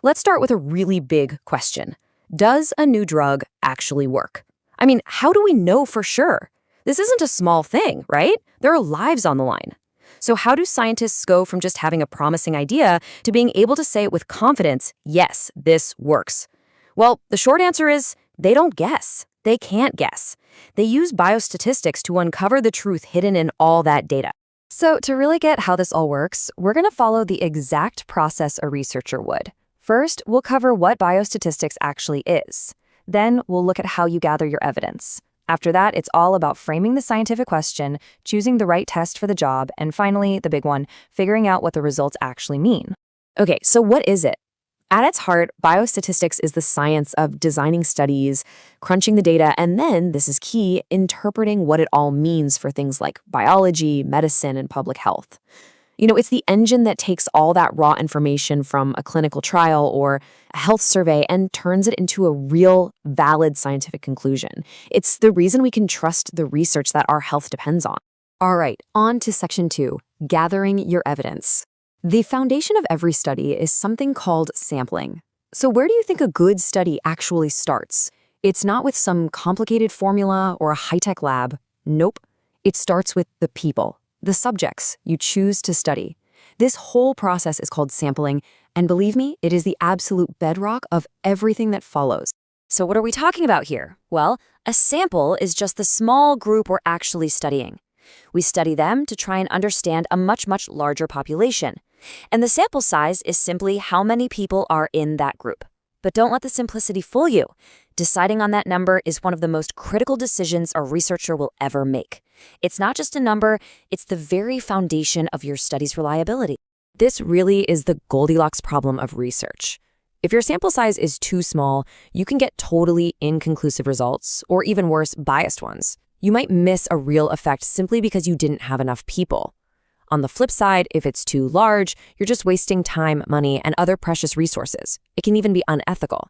Let's start with a really big question. Does a new drug actually work? I mean, how do we know for sure? This isn't a small thing, right? There are lives on the line. So how do scientists go from just having a promising idea to being able to say it with confidence, yes, this works? Well, the short answer is they don't guess. They can't guess. They use biostatistics to uncover the truth hidden in all that data. So to really get how this all works, we're going to follow the exact process a researcher would. First, we'll cover what biostatistics actually is. Then we'll look at how you gather your evidence. After that, it's all about framing the scientific question, choosing the right test for the job, and finally, the big one, figuring out what the results actually mean. Okay, so what is it? At its heart, biostatistics is the science of designing studies, crunching the data, and then, this is key, interpreting what it all means for things like biology, medicine, and public health. It's the engine that takes all that raw information from a clinical trial or a health survey and turns it into a real, valid scientific conclusion. It's the reason we can trust the research that our health depends on. All right, on to section 2, gathering your evidence. The foundation of every study is something called sampling. So where do you think a good study actually starts? It's not with some complicated formula or a high-tech lab. Nope. It starts with the people. The subjects you choose to study. This whole process is called sampling, and believe me, it is the absolute bedrock of everything that follows. So what are we talking about here? Well, a sample is just the small group we're actually studying. We study them to try and understand a much, much larger population. And the sample size is simply how many people are in that group. But don't let the simplicity fool you. Deciding on that number is one of the most critical decisions a researcher will ever make. It's not just a number, it's the very foundation of your study's reliability. This really is the Goldilocks problem of research. If your sample size is too small, you can get totally inconclusive results, or even worse, biased ones. You might miss a real effect simply because you didn't have enough people. On the flip side, if it's too large, you're just wasting time, money, and other precious resources. It can even be unethical.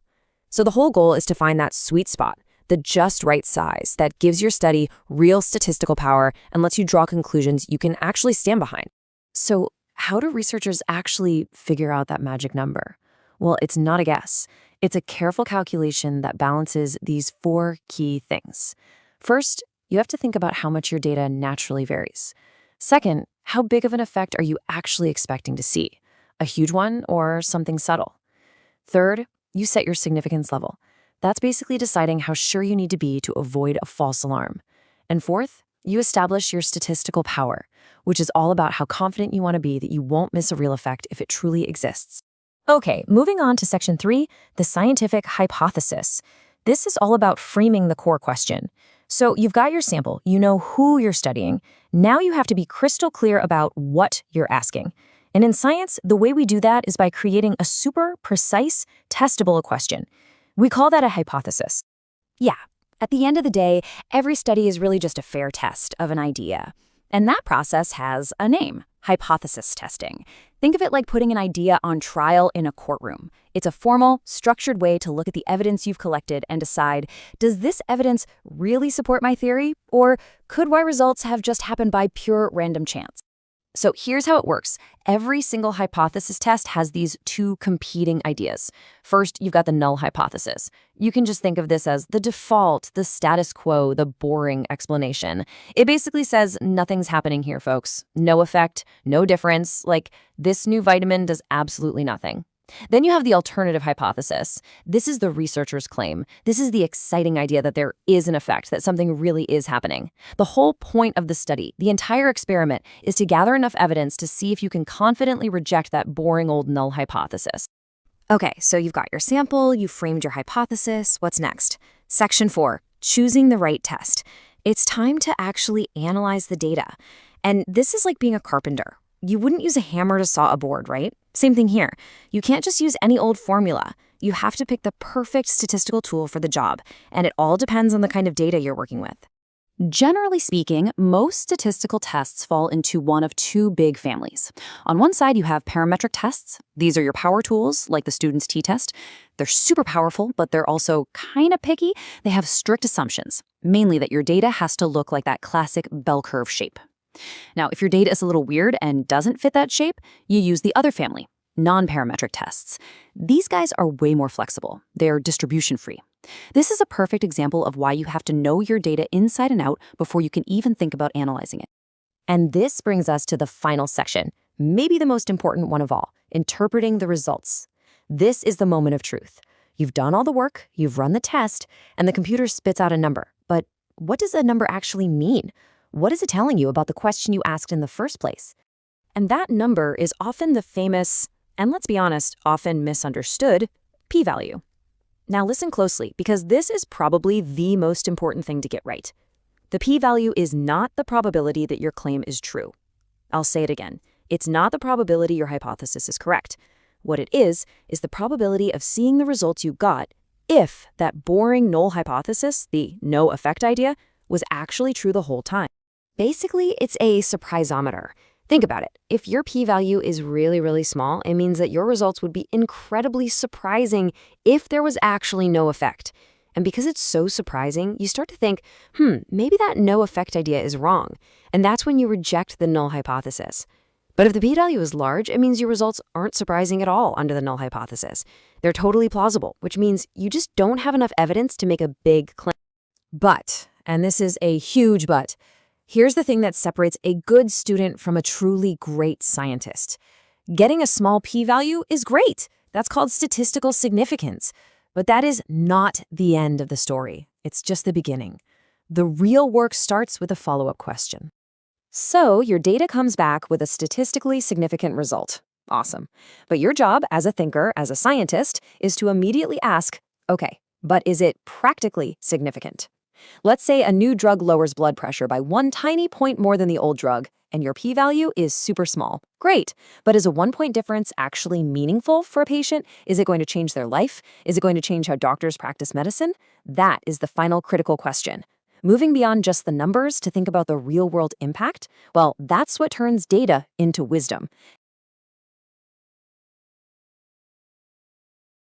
So the whole goal is to find that sweet spot, the just right size that gives your study real statistical power and lets you draw conclusions you can actually stand behind. So how do researchers actually figure out that magic number? Well, it's not a guess. It's a careful calculation that balances these 4 key things. First, you have to think about how much your data naturally varies. Second, how big of an effect are you actually expecting to see? A huge one or something subtle? Third, you set your significance level. That's basically deciding how sure you need to be to avoid a false alarm. And fourth, you establish your statistical power, which is all about how confident you want to be that you won't miss a real effect if it truly exists. Okay, moving on to section 3, the scientific hypothesis. This is all about framing the core question. So you've got your sample, you know who you're studying. Now you have to be crystal clear about what you're asking. And in science, the way we do that is by creating a super precise, testable question. We call that a hypothesis. Yeah, at the end of the day, every study is really just a fair test of an idea. And that process has a name, hypothesis testing. Think of it like putting an idea on trial in a courtroom. It's a formal, structured way to look at the evidence you've collected and decide, does this evidence really support my theory? Or could my results have just happened by pure random chance? So here's how it works. Every single hypothesis test has these 2 competing ideas. First, you've got the null hypothesis. You can just think of this as the default, the status quo, the boring explanation. It basically says nothing's happening here, folks. No effect, no difference, like this new vitamin does absolutely nothing. Then you have the alternative hypothesis. This is the researcher's claim. This is the exciting idea that there is an effect, that something really is happening. The whole point of the study, the entire experiment, is to gather enough evidence to see if you can confidently reject that boring old null hypothesis. Okay, so you've got your sample, you've framed your hypothesis. What's next? Section 4, choosing the right test. It's time to actually analyze the data. And this is like being a carpenter. You wouldn't use a hammer to saw a board, right? Same thing here. You can't just use any old formula. You have to pick the perfect statistical tool for the job, and it all depends on the kind of data you're working with. Generally speaking, most statistical tests fall into one of 2 big families. On one side, you have parametric tests. These are your power tools, like the student's t-test. They're super powerful, but they're also kind of picky. They have strict assumptions, mainly that your data has to look like that classic bell curve shape. Now, if your data is a little weird and doesn't fit that shape, you use the other family, non-parametric tests. These guys are way more flexible. They're distribution-free. This is a perfect example of why you have to know your data inside and out before you can even think about analyzing it. And this brings us to the final section, maybe the most important one of all, interpreting the results. This is the moment of truth. You've done all the work, you've run the test, and the computer spits out a number. But what does a number actually mean? What is it telling you about the question you asked in the first place? And that number is often the famous, and let's be honest, often misunderstood, p-value. Now listen closely, because this is probably the most important thing to get right. The p-value is not the probability that your claim is true. I'll say it again. It's not the probability your hypothesis is correct. What it is the probability of seeing the results you got if that boring null hypothesis, the no effect idea, was actually true the whole time. Basically, it's a surprisometer. Think about it. If your p-value is really, really small, it means that your results would be incredibly surprising if there was actually no effect. And because it's so surprising, you start to think, maybe that no effect idea is wrong. And that's when you reject the null hypothesis. But if the p-value is large, it means your results aren't surprising at all under the null hypothesis. They're totally plausible, which means you just don't have enough evidence to make a big claim. But, and this is a huge but, here's the thing that separates a good student from a truly great scientist. Getting a small p-value is great. That's called statistical significance. But that is not the end of the story. It's just the beginning. The real work starts with a follow-up question. So your data comes back with a statistically significant result. Awesome. But your job as a thinker, as a scientist, is to immediately ask, okay, but is it practically significant? Let's say a new drug lowers blood pressure by one tiny point more than the old drug, and your p-value is super small. Great. But is a 1-point difference actually meaningful for a patient? Is it going to change their life? Is it going to change how doctors practice medicine? That is the final critical question. Moving beyond just the numbers to think about the real-world impact, well, that's what turns data into wisdom.